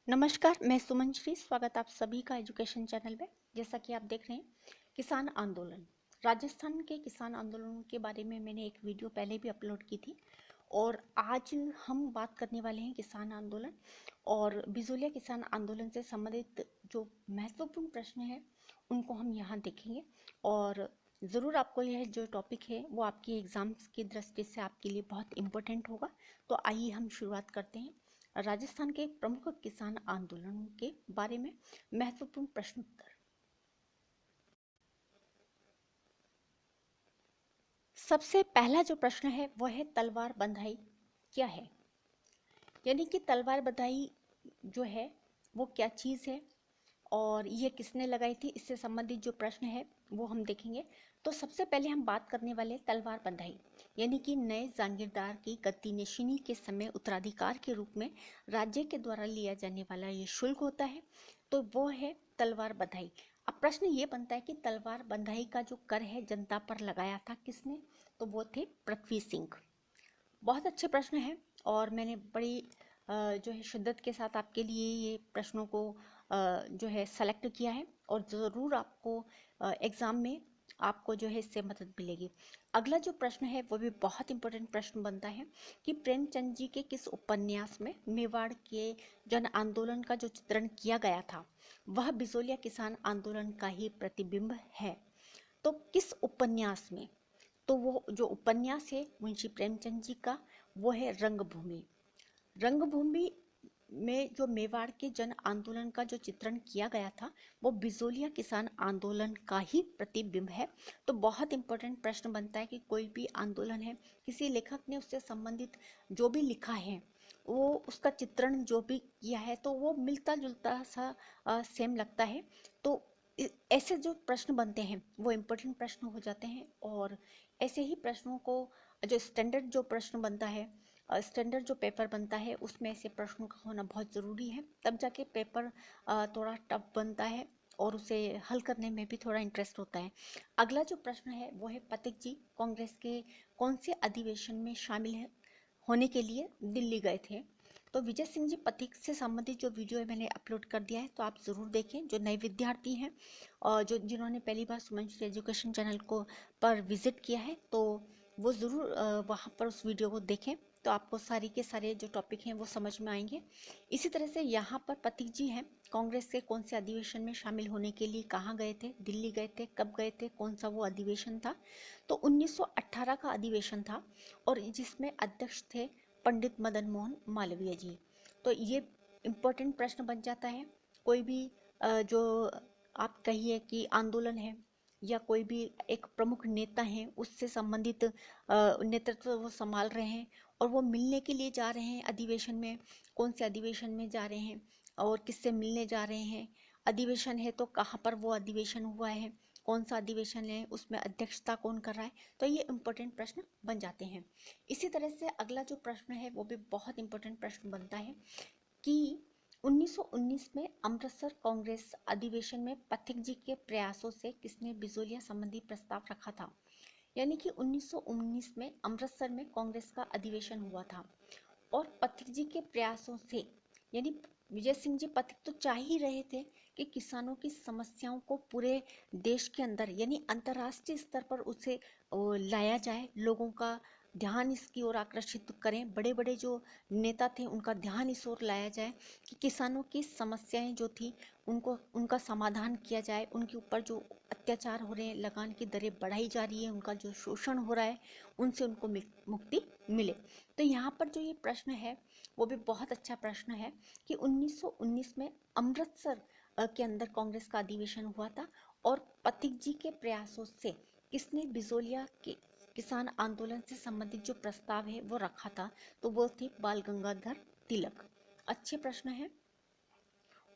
नमस्कार, मैं सुमन श्री। स्वागत आप सभी का एजुकेशन चैनल में। जैसा कि आप देख रहे हैं, किसान आंदोलन, राजस्थान के किसान आंदोलन के बारे में मैंने एक वीडियो पहले भी अपलोड की थी और आज हम बात करने वाले हैं किसान आंदोलन और बिजोलिया किसान आंदोलन से संबंधित जो महत्वपूर्ण प्रश्न है उनको हम यहाँ देखेंगे। और ज़रूर आपको यह जो टॉपिक है वो आपकी एग्ज़ाम्स की दृष्टि से आपके लिए बहुत इम्पोर्टेंट होगा। तो आइए हम शुरुआत करते हैं राजस्थान के प्रमुख किसान आंदोलनों के बारे में। महत्वपूर्ण प्रश्नोत्तर। सबसे पहला जो प्रश्न है वो है तलवार बंधाई क्या है, यानी कि तलवार बंधाई जो है वो क्या चीज़ है और ये किसने लगाई थी, इससे संबंधित जो प्रश्न है वो हम देखेंगे। तो सबसे पहले हम बात करने वाले तलवार बंधाई, यानी कि नए जागीरदार की गद्दीनशीनी के समय उत्तराधिकार के रूप में राज्य के द्वारा लिया जाने वाला ये शुल्क होता है, तो वो है तलवार बंधाई। अब प्रश्न ये बनता है कि तलवार बंधाई का जो कर है जनता पर लगाया था किसने, तो वो थे पृथ्वी सिंह। बहुत अच्छे प्रश्न हैं और मैंने बड़ी जो है शिद्दत के साथ आपके लिए ये प्रश्नों को जो है सेलेक्ट किया है और ज़रूर आपको एग्ज़ाम में आपको जो है इससे मदद मिलेगी। अगला जो प्रश्न है वो भी बहुत इंपॉर्टेंट प्रश्न बनता है कि प्रेमचंद जी के किस उपन्यास में मेवाड़ के जन आंदोलन का जो चित्रण किया गया था वह बिजोलिया किसान आंदोलन का ही प्रतिबिंब है। तो किस उपन्यास में, तो वो जो उपन्यास है मुंशी प्रेमचंद जी का वो है रंगभूमि। रंगभूमि में जो मेवाड़ के जन आंदोलन का जो चित्रण किया गया था वो बिजोलिया किसान आंदोलन का ही प्रतिबिंब है। तो बहुत इंपॉर्टेंट प्रश्न बनता है कि कोई भी आंदोलन है, किसी लेखक ने उससे संबंधित जो भी लिखा है वो उसका चित्रण जो भी किया है तो वो मिलता जुलता सा सेम लगता है। तो ऐसे जो प्रश्न बनते हैं वो इम्पोर्टेंट प्रश्न हो जाते हैं और ऐसे ही प्रश्नों को जो स्टैंडर्ड जो प्रश्न बनता है, स्टैंडर्ड जो पेपर बनता है उसमें ऐसे प्रश्नों का होना बहुत ज़रूरी है, तब जाके पेपर थोड़ा टफ बनता है और उसे हल करने में भी थोड़ा इंटरेस्ट होता है। अगला जो प्रश्न है वो है पथिक जी कांग्रेस के कौन से अधिवेशन में शामिल है होने के लिए दिल्ली गए थे। तो विजय सिंह जी पथिक से संबंधित जो वीडियो है मैंने अपलोड कर दिया है, तो आप ज़रूर देखें। जो नए विद्यार्थी हैं और जो जिन्होंने पहली बार सुमन श्री एजुकेशन चैनल को पर विजिट किया है तो वो ज़रूर वहाँ पर उस वीडियो को देखें, तो आपको सारी के सारे जो टॉपिक हैं वो समझ में आएंगे। इसी तरह से यहाँ पर पथिक जी हैं कांग्रेस के कौन से अधिवेशन में शामिल होने के लिए कहाँ गए थे, दिल्ली गए थे, कब गए थे, कौन सा वो अधिवेशन था, तो 1918 का अधिवेशन था और जिसमें अध्यक्ष थे पंडित मदन मोहन मालवीय जी। तो ये इम्पोर्टेंट प्रश्न बन जाता है। कोई भी जो आप कहिए कि आंदोलन है या कोई भी एक प्रमुख नेता हैं उससे संबंधित नेतृत्व वो संभाल रहे हैं और वो मिलने के लिए जा रहे हैं अधिवेशन में, कौन से अधिवेशन में जा रहे हैं और किससे मिलने जा रहे हैं, अधिवेशन है तो कहाँ पर वो अधिवेशन हुआ है, कौन सा अधिवेशन है, उसमें अध्यक्षता कौन कर रहा है, तो ये इम्पोर्टेंट प्रश्न बन जाते हैं। इसी तरह से अगला जो प्रश्न है वो भी बहुत इंपॉर्टेंट प्रश्न बनता है कि 1919 में अमृतसर कांग्रेस अधिवेशन में पथिक जी के प्रयासों से किसने बिजोलिया संबंधी प्रस्ताव रखा था। यानी कि 1919 में अमृतसर में कांग्रेस का अधिवेशन हुआ था और पथिक जी के प्रयासों से, यानी विजय सिंह जी पथिक तो चाह ही रहे थे कि किसानों की समस्याओं को पूरे देश के अंदर यानी अंतर्राष्ट्रीय स्तर पर उसे लाया जाए, लोगों का ध्यान इसकी ओर आकर्षित करें, बड़े बड़े जो नेता थे उनका ध्यान इस ओर लाया जाए कि किसानों की समस्याएं जो थी उनको उनका समाधान किया जाए, उनके ऊपर जो अत्याचार हो रहे हैं, लगान की दरें बढ़ाई जा रही है, उनका जो शोषण हो रहा है उनसे उनको मुक्ति मिले। तो यहाँ पर जो ये प्रश्न है वो भी बहुत अच्छा प्रश्न है कि 1919 में अमृतसर के अंदर कांग्रेस का अधिवेशन हुआ था और पथिक जी के प्रयासों से किसने बिजोलिया के किसान आंदोलन से संबंधित जो प्रस्ताव है वो रखा था, तो वो थे बाल गंगाधर तिलक। अच्छे प्रश्न है।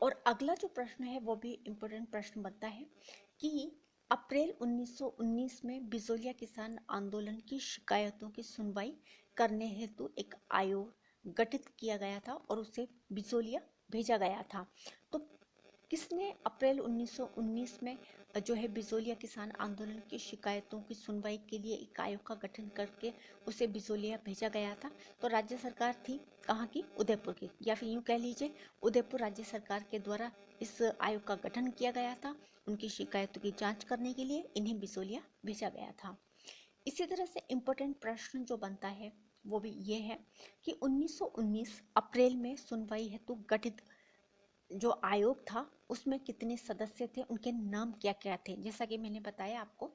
और अगला जो प्रश्न है वो भी इम्पोर्टेंट प्रश्न बनता है कि अप्रैल 1919 में बिजोलिया किसान आंदोलन की शिकायतों की सुनवाई करने हेतु एक आयोग गठित किया गया था और उसे बिजोलिया भेजा गया था। तो किसने अप्रैल 1919 में जो है बिजोलिया किसान आंदोलन की शिकायतों की सुनवाई के लिए एक आयोग का गठन करके उसे बिजोलिया भेजा गया था? तो राज्य सरकार थी कहाँ की? उदयपुर की, या फिर यूँ कह लीजिए उदयपुर राज्य सरकार के द्वारा इस आयोग का गठन किया गया था। उनकी शिकायतों की जांच करने के लिए इन्हें बिजोलिया भेजा गया था। इसी तरह से इम्पोर्टेंट प्रश्न जो बनता है वो भी ये है कि 1919 अप्रैल में सुनवाई हेतु गठित जो आयोग था उसमें कितने सदस्य थे, उनके नाम क्या क्या थे? जैसा कि मैंने बताया आपको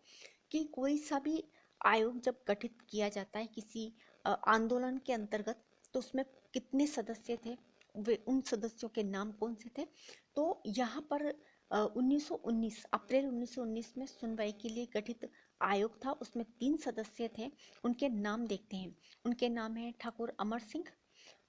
कि कोई सा भी आयोग जब गठित किया जाता है किसी आंदोलन के अंतर्गत, तो उसमें कितने सदस्य थे, वे उन सदस्यों के नाम कौन से थे? तो यहाँ पर 1919 अप्रैल 1919 में सुनवाई के लिए गठित आयोग था, उसमें 3 सदस्य थे। उनके नाम देखते हैं। उनके नाम हैं ठाकुर अमर सिंह,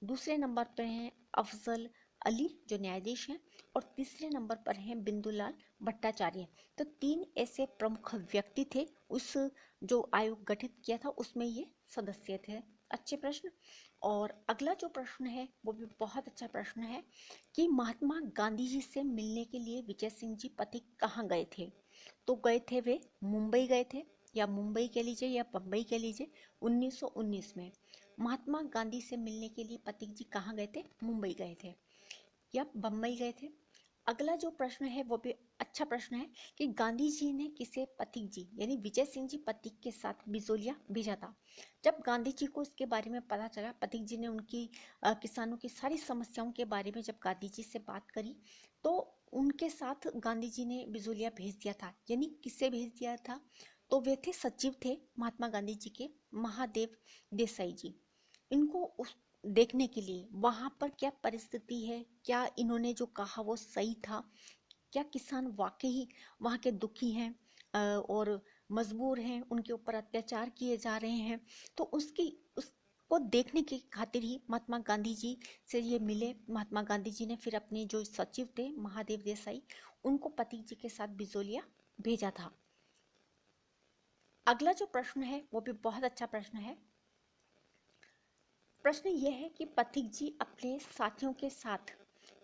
दूसरे नंबर पर हैं अफजल अली जो न्यायाधीश हैं, और तीसरे नंबर पर हैं बिंदुलाल भट्टाचार्य। तो 3 ऐसे प्रमुख व्यक्ति थे उस जो आयोग गठित किया था उसमें ये सदस्य थे। अच्छे प्रश्न। और अगला जो प्रश्न है वो भी बहुत अच्छा प्रश्न है कि महात्मा गांधी जी से मिलने के लिए विजय सिंह जी पथिक कहाँ गए थे? तो गए थे वे मुंबई गए थे, या मुंबई कह लीजिए या बम्बई कह लीजिए। 1919 में महात्मा गांधी से मिलने के लिए पथिक जी कहाँ गए थे? मुंबई गए थे या बम्बई गए थे। अगला जो प्रश्न है वो भी अच्छा प्रश्न है कि गांधी जी ने किसे पथिक जी यानी विजय सिंह जी पथिक के साथ बिजोलिया भेजा था? जब गांधी जी को इसके बारे में पता चला, पथिक जी ने उनकी किसानों की सारी समस्याओं के बारे में जब गांधी जी से बात करी, तो उनके साथ गांधी जी ने बिजोलिया भेज दिया था। यानी किससे भेज दिया था? तो वे थे सचिव थे महात्मा गांधी जी के, महादेव देसाई जी। इनको उस देखने के लिए वहाँ पर क्या परिस्थिति है, क्या इन्होंने जो कहा वो सही था, क्या किसान वाकई वहाँ के दुखी हैं और मजबूर हैं, उनके ऊपर अत्याचार किए जा रहे हैं, तो उसको देखने की खातिर ही महात्मा गांधी जी से ये मिले। महात्मा गांधी जी ने फिर अपने जो सचिव थे महादेव देसाई, उनको पथिक जी के साथ बिजोलिया भेजा था। अगला जो प्रश्न है वो भी बहुत अच्छा प्रश्न है। प्रश्न यह है कि पथिक जी अपने साथियों के साथ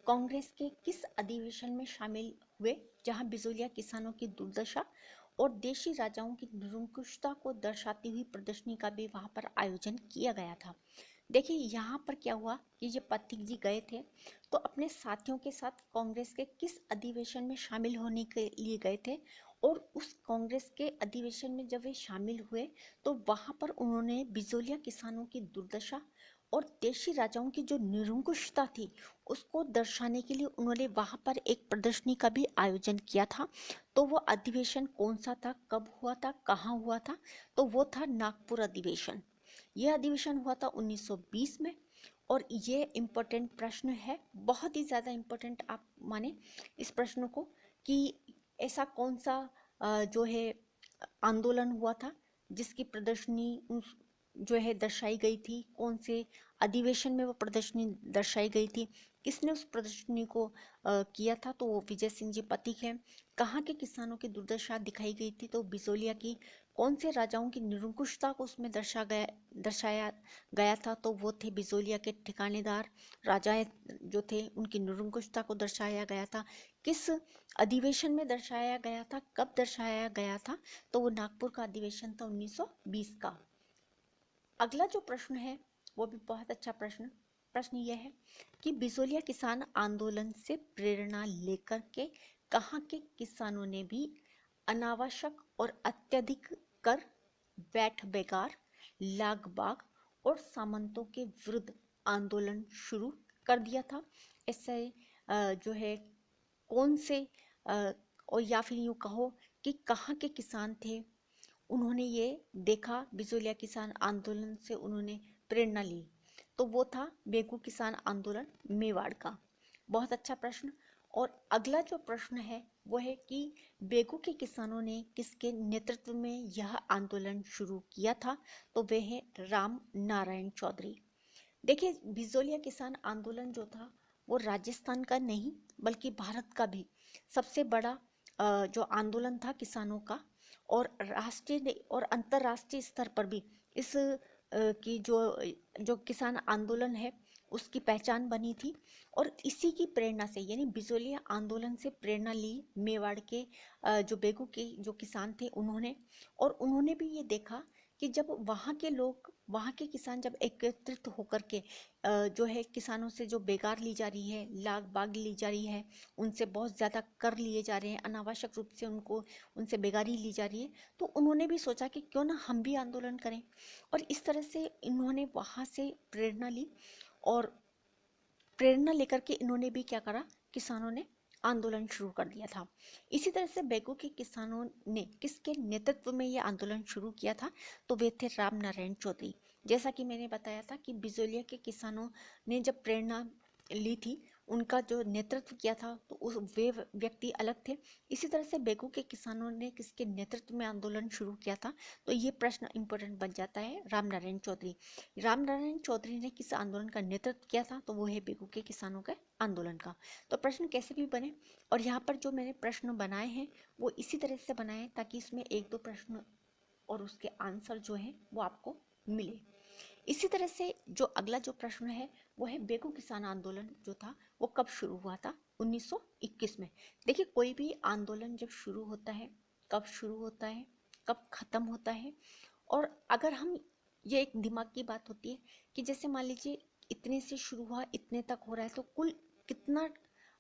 कांग्रेस के किस अधिवेशन में शामिल हुए जहां बिजोलिया किसानों की दुर्दशा और देशी राजाओं की निरंकुशता को दर्शाती हुई प्रदर्शनी का भी वहां पर आयोजन किया गया था? देखिए यहाँ पर क्या हुआ कि ये पथिक जी गए थे तो अपने साथियों के साथ कांग्रेस के किस अधिवेशन में शामिल होने के लिए गए थे, और उस कांग्रेस के अधिवेशन में जब वे शामिल हुए तो वहां पर उन्होंने बिजोलिया किसानों की दुर्दशा और देशी राजाओं की जो निरंकुशता थी उसको दर्शाने के लिए उन्होंने वहां पर एक प्रदर्शनी का भी आयोजन किया था। तो वो अधिवेशन कौन सा था, कब हुआ था, कहाँ हुआ था? तो वो था नागपुर अधिवेशन। यह अधिवेशन हुआ था 1920 में। और ये इम्पोर्टेंट प्रश्न है, बहुत ही ज़्यादा इम्पोर्टेंट आप माने इस प्रश्न को, कि ऐसा कौन सा जो है आंदोलन हुआ था जिसकी प्रदर्शनी जो है दर्शाई गई थी, कौन से अधिवेशन में वो प्रदर्शनी दर्शाई गई थी, किसने उस प्रदर्शनी को किया था? तो वो विजय सिंह जी पथिक हैं। कहाँ के किसानों की दुर्दशा दिखाई गई थी? तो बिजोलिया की। कौन से राजाओं की निरंकुशता को उसमें दर्शाया गया था? तो वो थे बिजोलिया के ठिकानेदार राजाएं जो थे, उनकी निरंकुशता को दर्शाया गया था। किस अधिवेशन में दर्शाया गया था, कब दर्शाया गया था? तो वो नागपुर का अधिवेशन था 1920 का। अगला जो प्रश्न है वो भी बहुत अच्छा प्रश्न। प्रश्न यह है कि बिजोलिया किसान आंदोलन से प्रेरणा लेकर के कहाँ के किसानों ने भी अनावश्यक और अत्यधिक कर, बैठ बेकार, लाग बाग और सामंतों के विरुद्ध आंदोलन शुरू कर दिया था? ऐसे जो है कौन से और या फिर यूँ कहो कि कहाँ के किसान थे, उन्होंने ये देखा बिजोलिया किसान आंदोलन से उन्होंने प्रेरणा ली? तो वो था बेगू किसान आंदोलन मेवाड़ का। बहुत अच्छा प्रश्न। और अगला जो प्रश्न है वो है कि बेगू के किसानों ने किसके नेतृत्व में यह आंदोलन शुरू किया था? तो वे हैं राम नारायण चौधरी। देखिए बिजोलिया किसान आंदोलन जो था वो राजस्थान का नहीं बल्कि भारत का भी सबसे बड़ा जो आंदोलन था किसानों का, और राष्ट्रीय और अंतर्राष्ट्रीय स्तर पर भी इस की जो जो किसान आंदोलन है उसकी पहचान बनी थी। और इसी की प्रेरणा से यानी बिजोलिया आंदोलन से प्रेरणा ली मेवाड़ के जो बेगू के जो किसान थे उन्होंने। और उन्होंने भी ये देखा कि जब वहाँ के लोग, वहाँ के किसान जब एकत्रित होकर के जो है किसानों से जो बेगार ली जा रही है, लाग बाग ली जा रही है, उनसे बहुत ज़्यादा कर लिए जा रहे हैं, अनावश्यक रूप से उनको उनसे बेगारी ली जा रही है, तो उन्होंने भी सोचा कि क्यों ना हम भी आंदोलन करें। और इस तरह से इन्होंने वहाँ से प्रेरणा ली और प्रेरणा लेकर के इन्होंने भी क्या करा, किसानों ने आंदोलन शुरू कर दिया था। इसी तरह से बेगू के किसानों ने किसके नेतृत्व में ये आंदोलन शुरू किया था, तो वे थे राम नारायण चौधरी। जैसा कि मैंने बताया था कि बिजोलिया के किसानों ने जब प्रेरणा ली थी, उनका जो नेतृत्व किया था, तो उस वे व्यक्ति अलग थे। इसी तरह से बेगू के किसानों ने किसके नेतृत्व में आंदोलन शुरू किया था, तो ये प्रश्न इंपॉर्टेंट बन जाता है, राम नारायण चौधरी। राम नारायण चौधरी ने किस आंदोलन का नेतृत्व किया था, तो वो है बेगू के किसानों के आंदोलन का। तो प्रश्न कैसे भी बने, और यहाँ पर जो मैंने प्रश्न बनाए हैं वो इसी तरह से बनाए हैं ताकि इसमें एक दो प्रश्न और उसके आंसर जो है वो आपको मिले। इसी तरह से जो अगला जो प्रश्न है वो है बेगू किसान आंदोलन जो था वो कब शुरू हुआ था, 1921 में। देखिए, कोई भी आंदोलन जब शुरू होता है, कब शुरू होता है, कब खत्म होता है, और अगर हम, ये एक दिमाग की बात होती है कि जैसे मान लीजिए इतने से शुरू हुआ इतने तक हो रहा है, तो कुल कितना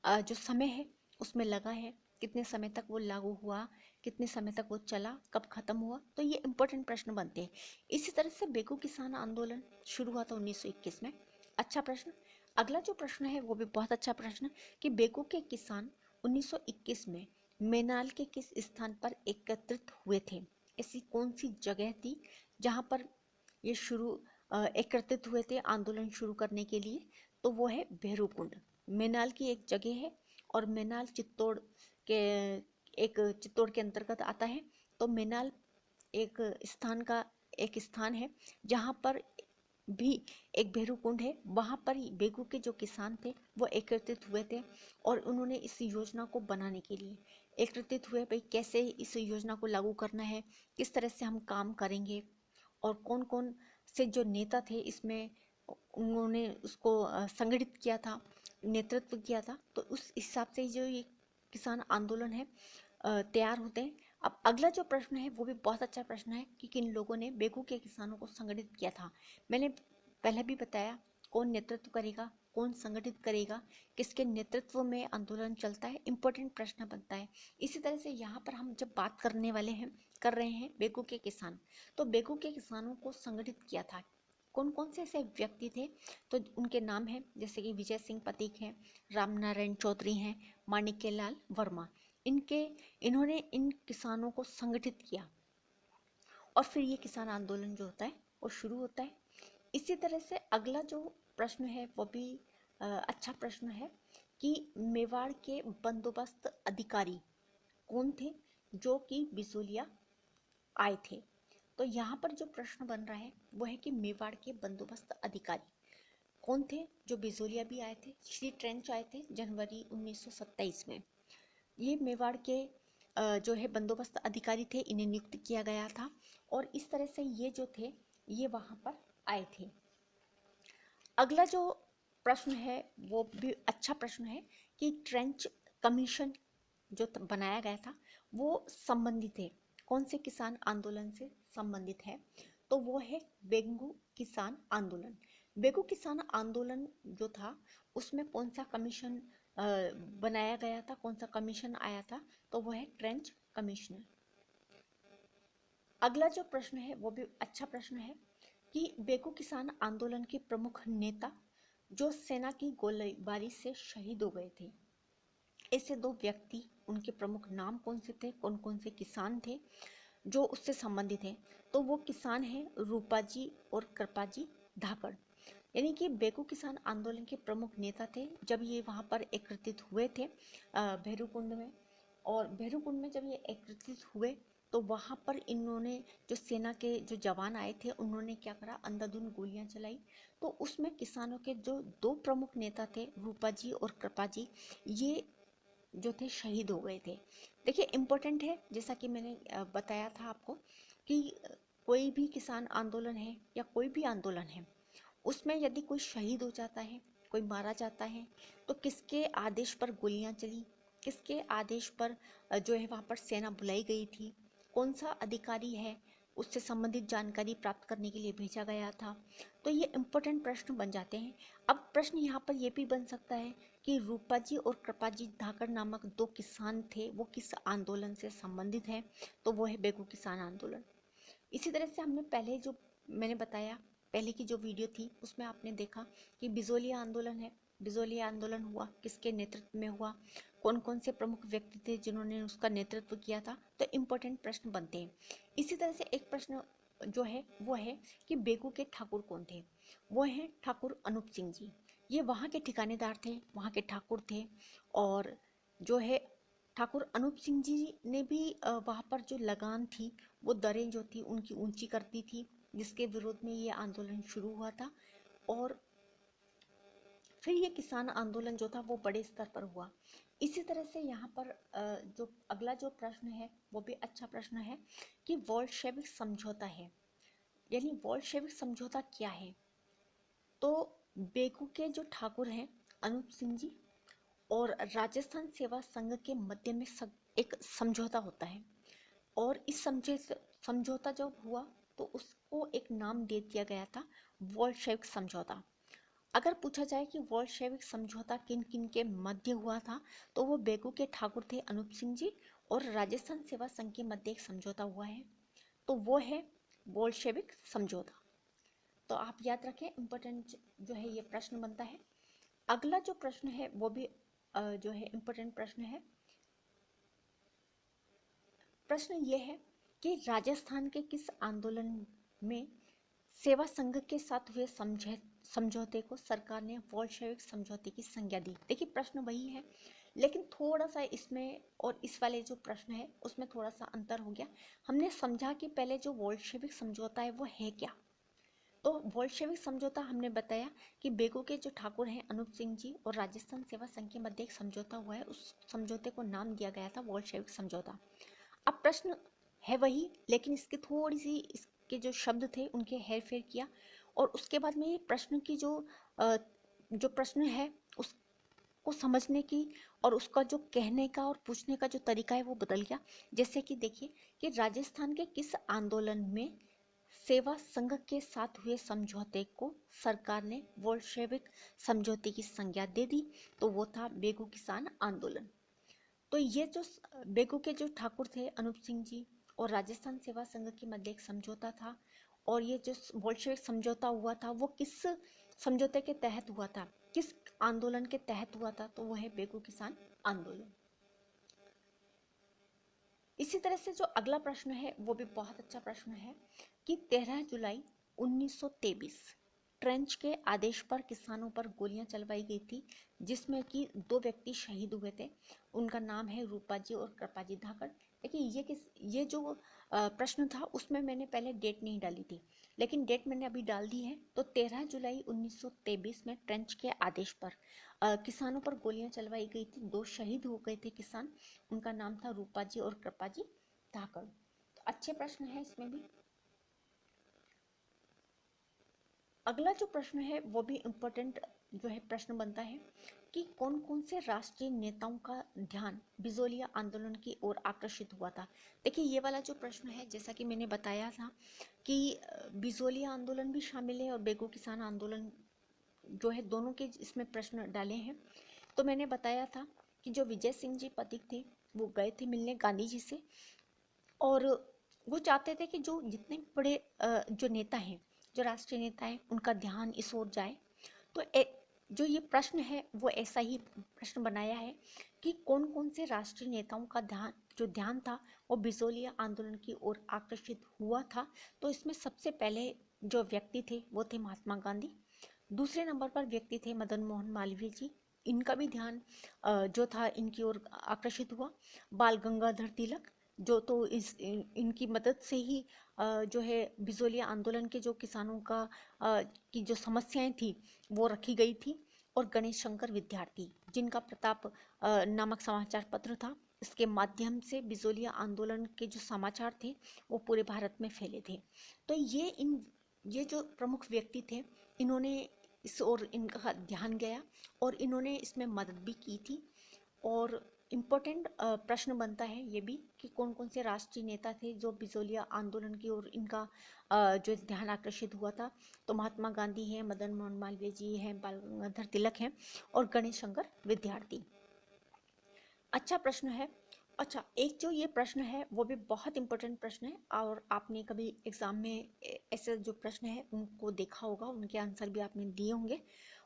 जो समय है उसमें लगा है, कितने समय तक वो लागू हुआ, कितने समय तक वो चला, कब खत्म हुआ, तो ये इंपॉर्टेंट प्रश्न बनते हैं। इसी तरह से बेगू किसान आंदोलन शुरू हुआ था 1921 में। अच्छा प्रश्न। अगला जो प्रश्न है वो भी बहुत अच्छा प्रश्न कि बेगू के किसान 1921 में मेनाल के किस स्थान पर एकत्रित हुए थे। ऐसी कौन सी जगह थी जहाँ पर ये एकत्रित हुए थे आंदोलन शुरू करने के लिए, तो वो है भैरूकुंड। मेनाल की एक जगह है, और मेनाल चित्तौड़ के अंतर्गत आता है। तो मेनाल एक स्थान है जहाँ पर भी एक भैरूकुंड है। वहाँ पर ही बेगू के जो किसान थे वो एकत्रित हुए थे, और उन्होंने इस योजना को बनाने के लिए एकत्रित हुए, भाई कैसे इस योजना को लागू करना है, किस तरह से हम काम करेंगे, और कौन कौन से जो नेता थे इसमें उन्होंने उसको संगठित किया था, नेतृत्व किया था। तो उस हिसाब से जो ये किसान आंदोलन है तैयार होते हैं। अब अगला जो प्रश्न है वो भी बहुत अच्छा प्रश्न है कि किन लोगों ने बेगू के किसानों को संगठित किया था। मैंने पहले भी बताया, कौन नेतृत्व करेगा, कौन संगठित करेगा, किसके नेतृत्व में आंदोलन चलता है, इंपॉर्टेंट प्रश्न बनता है। इसी तरह से यहाँ पर हम जब बात कर रहे हैं बेगू के किसान, तो बेगू के किसानों को संगठित किया था कौन कौन से ऐसे व्यक्ति थे, तो उनके नाम हैं जैसे कि विजय सिंह पथिक हैं, राम नारायण चौधरी हैं, माणिक्यलाल वर्मा। इन्होंने इन किसानों को संगठित किया, और फिर ये किसान आंदोलन जो होता है वो शुरू होता है। इसी तरह से अगला जो प्रश्न है वो भी अच्छा प्रश्न है कि मेवाड़ के बंदोबस्त अधिकारी कौन थे जो कि बिचौलिया आए थे। तो यहाँ पर जो प्रश्न बन रहा है वो है कि मेवाड़ के बंदोबस्त अधिकारी कौन थे जो बिचौलिया भी आए थे। श्री ट्रेंच आए थे जनवरी 1927 में। ये मेवाड़ के जो है बंदोबस्त अधिकारी थे, इन्हें नियुक्त किया गया था, और इस तरह से ये जो थे ये वहाँ पर आए थे। अगला जो प्रश्न है वो भी अच्छा प्रश्न है कि ट्रेंच कमीशन जो बनाया गया था वो संबंधित है कौन से किसान आंदोलन से संबंधित है, तो वो है बेगू किसान आंदोलन। बेगू किसान आंदोलन जो था उसमें कौन सा कमीशन बनाया गया था, कौन सा कमीशन आया था, तो वो है ट्रेंच कमीशन। अगला जो प्रश्न है वो भी अच्छा प्रश्न है कि बेगू किसान आंदोलन के प्रमुख नेता जो सेना की गोलीबारी से शहीद हो गए थे, ऐसे दो व्यक्ति, उनके प्रमुख नाम कौन से थे, कौन कौन से किसान थे जो उससे संबंधित हैं, तो वो किसान हैं रूपाजी और कृपाजी धाकड़। यानी कि बेगू किसान आंदोलन के प्रमुख नेता थे जब ये वहाँ पर एकत्रित हुए थे भैरूकुंड में। और भैरूकुंड में जब ये एकत्रित हुए तो वहाँ पर इन्होंने जो सेना के जो जवान आए थे उन्होंने क्या करा, अंधाधुंध गोलियां चलाई। तो उसमें किसानों के जो दो प्रमुख नेता थे रूपा जी और कृपा जी, ये जो थे शहीद हो गए थे। देखिए इम्पोर्टेंट है, जैसा कि मैंने बताया था आपको कि कोई भी किसान आंदोलन है या कोई भी आंदोलन है उसमें यदि कोई शहीद हो जाता है, कोई मारा जाता है, तो किसके आदेश पर गोलियां चली, किसके आदेश पर जो है वहाँ पर सेना बुलाई गई थी, कौन सा अधिकारी है उससे संबंधित जानकारी प्राप्त करने के लिए भेजा गया था। तो ये इम्पोर्टेंट प्रश्न बन जाते हैं। अब प्रश्न यहाँ पर यह भी बन सकता है कि रूपाजी और कृपाजी धाकड़ नामक दो किसान थे, वो किस आंदोलन से संबंधित हैं, तो वो है बेगू किसान आंदोलन। इसी तरह से हमने पहले जो मैंने बताया, पहले की जो वीडियो थी उसमें आपने देखा कि बिजोलिया आंदोलन है। बिजोलिया आंदोलन हुआ, किसके नेतृत्व में हुआ, कौन कौन से प्रमुख व्यक्ति थे जिन्होंने उसका नेतृत्व किया था, तो इम्पोर्टेंट प्रश्न बनते हैं। इसी तरह से एक प्रश्न जो है वो है कि बेगू के ठाकुर कौन थे। वो हैं ठाकुर अनूप सिंह जी। ये वहाँ के ठिकानेदार थे, वहाँ के ठाकुर थे। और जो है ठाकुर अनूप सिंह जी ने भी वहाँ पर जो लगान थी, वो दरें जो थी उनकी ऊंची कर दी थी, जिसके विरोध में ये आंदोलन शुरू हुआ था। और फिर ये किसान आंदोलन जो था वो बड़े स्तर पर हुआ। इसी तरह से यहाँ पर जो अगला जो प्रश्न है वो भी अच्छा प्रश्न है कि बोल्शेविक समझौता है, यानी बोल्शेविक समझौता क्या है। तो बेगू के जो ठाकुर हैं अनूप सिंह जी और राजस्थान सेवा संघ के मध्य में एक समझौता होता है। और इस समझौता जब हुआ तो उसको एक नाम दे दिया गया था बोल्शेविक समझौता। अगर पूछा जाए कि बोल्शेविक समझौता किन किन के मध्य हुआ था, तो वो बेगू के ठाकुर थे अनूप सिंह जी और राजस्थान सेवा संघ के मध्य एक समझौता हुआ है, तो वो है बोल्शेविक समझौता। तो आप याद रखें, इम्पोर्टेंट जो है ये प्रश्न बनता है। अगला जो प्रश्न है वो भी जो है इम्पोर्टेंट प्रश्न है। प्रश्न ये है कि राजस्थान के किस आंदोलन में सेवा संघ के साथ हुए समझौते को सरकार ने बोल्शेविक समझौते की संज्ञा दी। देखिए प्रश्न वही है, लेकिन थोड़ा सा इसमें और इस वाले जो प्रश्न है उसमें थोड़ा सा अंतर हो गया। हमने समझा कि पहले जो बोल्शेविक समझौता है वो है क्या। तो बोल्शेविक समझौता हमने बताया कि बेगू के जो ठाकुर हैं अनूप सिंह जी और राजस्थान सेवा संघ के मध्य एक समझौता हुआ है, उस समझौते को नाम दिया गया था बोल्शेविक समझौता। अब प्रश्न है वही, लेकिन इसकी थोड़ी सी इसके जो शब्द थे उनके हेर फेर किया। और उसके बाद में ये प्रश्न की जो प्रश्न है उसको समझने की और उसका जो कहने का और पूछने का जो तरीका है वो बदल गया। जैसे कि देखिए कि राजस्थान के किस आंदोलन में सेवा संघ के साथ हुए समझौते को सरकार ने बोल्शेविक समझौते की संज्ञा दे दी, तो वो था बेगू किसान आंदोलन। तो ये जो बेगू के जो ठाकुर थे अनूप सिंह जी और राजस्थान सेवा संघ के मध्य एक समझौता था। और ये जो बोल्शेविक समझौता हुआ था वो किस समझौते के तहत हुआ था, किस आंदोलन के तहत हुआ था, तो वो है बेगू किसान आंदोलन। इसी तरह से जो अगला प्रश्न है वो भी बहुत अच्छा प्रश्न है कि 13 जुलाई 1923 ट्रेंच के आदेश पर किसानों पर गोलियां चलवाई गई थी, जिसमें कि दो व्यक्ति शहीद हुए थे। उनका नाम है रूपाजी और कृपाजी धाकड़। देखिए ये जो प्रश्न था उसमें मैंने पहले डेट नहीं डाली थी, लेकिन डेट मैंने अभी डाल दी है। तो 13 जुलाई 1923 में ट्रेंच के आदेश पर किसानों पर गोलियां चलवाई गई थी, दो शहीद हो गए थे किसान। उनका नाम था रूपाजी और कृपाजी धाकड़। तो अच्छे प्रश्न है इसमें भी। अगला जो प्रश्न है वो भी इम्पोर्टेंट जो है प्रश्न बनता है कि कौन कौन से राष्ट्रीय नेताओं का ध्यान बिजोलिया आंदोलन की ओर आकर्षित हुआ था। देखिए ये वाला जो प्रश्न है, जैसा कि मैंने बताया था कि बिजोलिया आंदोलन भी शामिल है और बेगू किसान आंदोलन जो है दोनों के इसमें प्रश्न डाले हैं। तो मैंने बताया था कि जो विजय सिंह जी पथिक थे वो गए थे मिलने गांधी जी से, और वो चाहते थे कि जो जितने बड़े जो नेता हैं, जो राष्ट्रीय नेता हैं, उनका ध्यान इस ओर जाए। तो जो ये प्रश्न है वो ऐसा ही प्रश्न बनाया है कि कौन कौन से राष्ट्रीय नेताओं का ध्यान था वो बिजोलिया आंदोलन की ओर आकर्षित हुआ था। तो इसमें सबसे पहले जो व्यक्ति थे वो थे महात्मा गांधी। दूसरे नंबर पर व्यक्ति थे मदन मोहन मालवीय जी। इनका भी ध्यान जो था इनकी ओर आकर्षित हुआ। बाल गंगाधर तिलक, जो तो इनकी मदद से ही जो है बिजोलिया आंदोलन के जो किसानों की जो समस्याएं थी वो रखी गई थी। और गणेश शंकर विद्यार्थी, जिनका प्रताप नामक समाचार पत्र था, इसके माध्यम से बिजोलिया आंदोलन के जो समाचार थे वो पूरे भारत में फैले थे। तो ये जो प्रमुख व्यक्ति थे इन्होंने इस ओर इनका ध्यान गया और इन्होंने इसमें मदद भी की थी। और इम्पोर्टेंट प्रश्न बनता है ये भी कि कौन कौन से राष्ट्रीय नेता थे जो बिजोलिया आंदोलन की ओर इनका जो ध्यान आकर्षित हुआ था। तो महात्मा गांधी हैं, मदन मोहन मालवीय जी हैं, बाल गंगाधर तिलक हैं और गणेश शंकर विद्यार्थी। अच्छा प्रश्न है। अच्छा, एक जो ये प्रश्न है वो भी बहुत इंपॉर्टेंट प्रश्न है और आपने कभी एग्जाम में ऐसे जो प्रश्न है उनको देखा होगा, उनके आंसर भी आपने दिए होंगे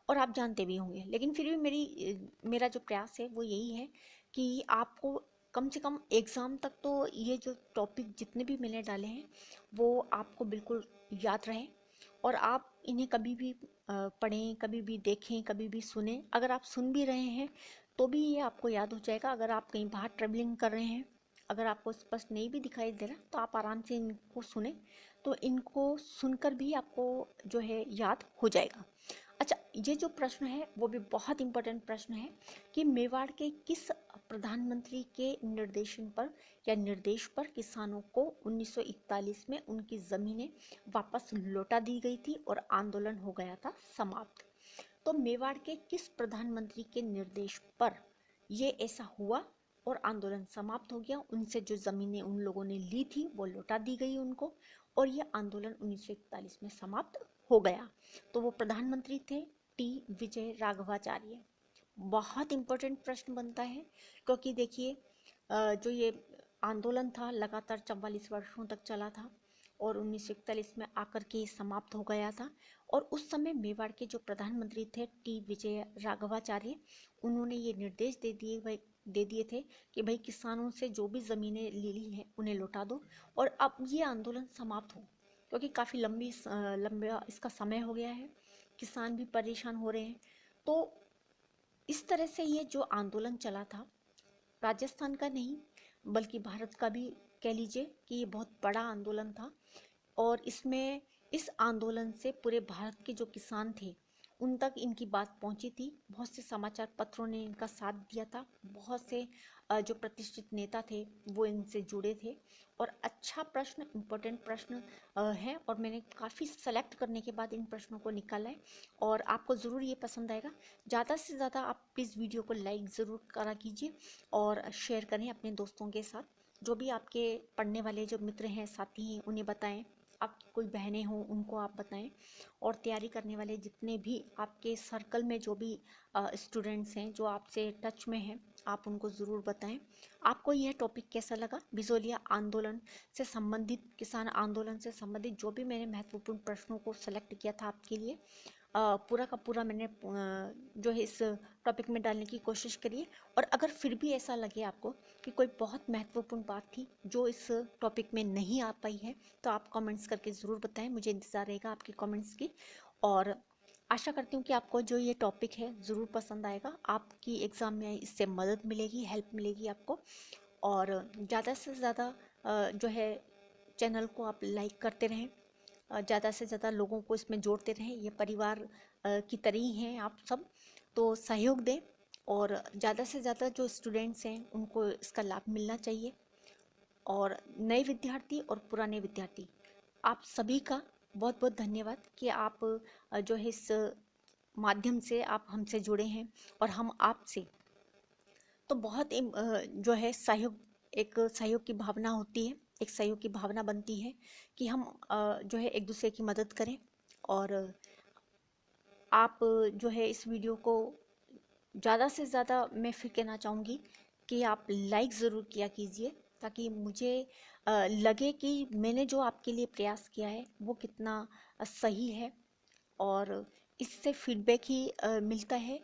और आप जानते भी होंगे। लेकिन फिर भी मेरा जो प्रयास है वो यही है कि आपको कम से कम एग्ज़ाम तक तो ये जो टॉपिक जितने भी मैंने डाले हैं वो आपको बिल्कुल याद रहें और आप इन्हें कभी भी पढ़ें, कभी भी देखें, कभी भी सुने। अगर आप सुन भी रहे हैं तो भी ये आपको याद हो जाएगा। अगर आप कहीं बाहर ट्रेवलिंग कर रहे हैं, अगर आपको स्पष्ट नहीं भी दिखाई दे रहा तो आप आराम से इनको सुने, तो इनको सुनकर भी आपको जो है याद हो जाएगा। अच्छा, ये जो प्रश्न है वो भी बहुत इंपॉर्टेंट प्रश्न है कि मेवाड़ के किस प्रधानमंत्री के निर्देशन पर या निर्देश पर किसानों को 1941 में उनकी ज़मीनें वापस लौटा दी गई थी और आंदोलन हो गया था समाप्त। तो मेवाड़ के किस प्रधानमंत्री के निर्देश पर ये ऐसा हुआ और आंदोलन समाप्त हो गया, उनसे जो ज़मीनें उन लोगों ने ली थी वो लौटा दी गई उनको और ये आंदोलन 1941 में समाप्त हो गया। तो वो प्रधानमंत्री थे टी विजय राघवाचार्य। बहुत इंपॉर्टेंट प्रश्न बनता है क्योंकि देखिए जो ये आंदोलन था लगातार 44 वर्षों तक चला था और 1941 में आकर के समाप्त हो गया था। और उस समय मेवाड़ के जो प्रधानमंत्री थे टी विजय राघवाचार्य, उन्होंने ये निर्देश दे दिए थे कि भाई किसानों से जो भी ज़मीनें ले ली हैं उन्हें लौटा दो और अब ये आंदोलन समाप्त हो, क्योंकि काफ़ी लंबा इसका समय हो गया है, किसान भी परेशान हो रहे हैं। तो इस तरह से ये जो आंदोलन चला था, राजस्थान का नहीं बल्कि भारत का भी कह लीजिए कि ये बहुत बड़ा आंदोलन था और इस आंदोलन से पूरे भारत के जो किसान थे उन तक इनकी बात पहुंची थी। बहुत से समाचार पत्रों ने इनका साथ दिया था, बहुत से जो प्रतिष्ठित नेता थे वो इनसे जुड़े थे। और अच्छा प्रश्न, इम्पोर्टेंट प्रश्न है और मैंने काफ़ी सेलेक्ट करने के बाद इन प्रश्नों को निकाला है और आपको ज़रूर ये पसंद आएगा। ज़्यादा से ज़्यादा आप प्लीज़ वीडियो को लाइक ज़रूर करा कीजिए और शेयर करें अपने दोस्तों के साथ। जो भी आपके पढ़ने वाले जो मित्र हैं, साथी हैं, उन्हें बताएं। आपकी कोई बहनें हों उनको आप बताएं और तैयारी करने वाले जितने भी आपके सर्कल में जो भी स्टूडेंट्स हैं जो आपसे टच में हैं, आप उनको ज़रूर बताएं। आपको यह टॉपिक कैसा लगा? बिजोलिया आंदोलन से संबंधित, किसान आंदोलन से संबंधित जो भी मैंने महत्वपूर्ण प्रश्नों को सेलेक्ट किया था आपके लिए, पूरा का पूरा मैंने जो है इस टॉपिक में डालने की कोशिश करी है। और अगर फिर भी ऐसा लगे आपको कि कोई बहुत महत्वपूर्ण बात थी जो इस टॉपिक में नहीं आ पाई है तो आप कमेंट्स करके ज़रूर बताएं, मुझे इंतज़ार रहेगा आपके कमेंट्स की। और आशा करती हूँ कि आपको जो ये टॉपिक है ज़रूर पसंद आएगा, आपकी एग्ज़ाम में इससे मदद मिलेगी, हेल्प मिलेगी आपको। और ज़्यादा से ज़्यादा जो है चैनल को आप लाइक करते रहें, ज़्यादा से ज़्यादा लोगों को इसमें जोड़ते रहें। ये परिवार की तरह ही हैं आप सब, तो सहयोग दें और ज़्यादा से ज़्यादा जो स्टूडेंट्स हैं उनको इसका लाभ मिलना चाहिए। और नए विद्यार्थी और पुराने विद्यार्थी, आप सभी का बहुत बहुत धन्यवाद कि आप जो है इस माध्यम से आप हमसे जुड़े हैं और हम आपसे। तो बहुत जो है सहयोग, एक सहयोग की भावना होती है, एक सहयोग की भावना बनती है कि हम जो है एक दूसरे की मदद करें। और आप जो है इस वीडियो को ज़्यादा से ज़्यादा मैं फिर कहना चाहूँगी कि आप लाइक ज़रूर किया कीजिए ताकि मुझे लगे कि मैंने जो आपके लिए प्रयास किया है वो कितना सही है। और इससे फीडबैक ही मिलता है।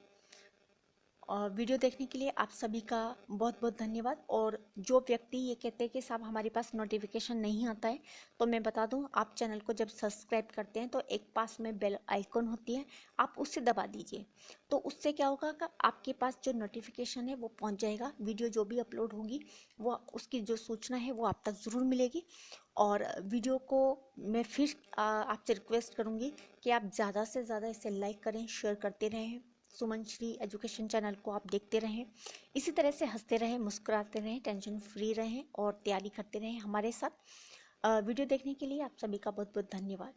और वीडियो देखने के लिए आप सभी का बहुत बहुत धन्यवाद। और जो व्यक्ति ये कहते हैं कि साहब हमारे पास नोटिफिकेशन नहीं आता है, तो मैं बता दूं, आप चैनल को जब सब्सक्राइब करते हैं तो एक पास में बेल आइकन होती है, आप उससे दबा दीजिए। तो उससे क्या होगा कि आपके पास जो नोटिफिकेशन है वो पहुंच जाएगा, वीडियो जो भी अपलोड होगी वो उसकी जो सूचना है वो आप तक ज़रूर मिलेगी। और वीडियो को मैं फिर आपसे रिक्वेस्ट करूँगी कि आप ज़्यादा से ज़्यादा इसे लाइक करें, शेयर करते रहें। सुमन श्री एजुकेशन चैनल को आप देखते रहें, इसी तरह से हंसते रहें, मुस्कुराते रहें, टेंशन फ्री रहें और तैयारी करते रहें हमारे साथ। वीडियो देखने के लिए आप सभी का बहुत बहुत धन्यवाद।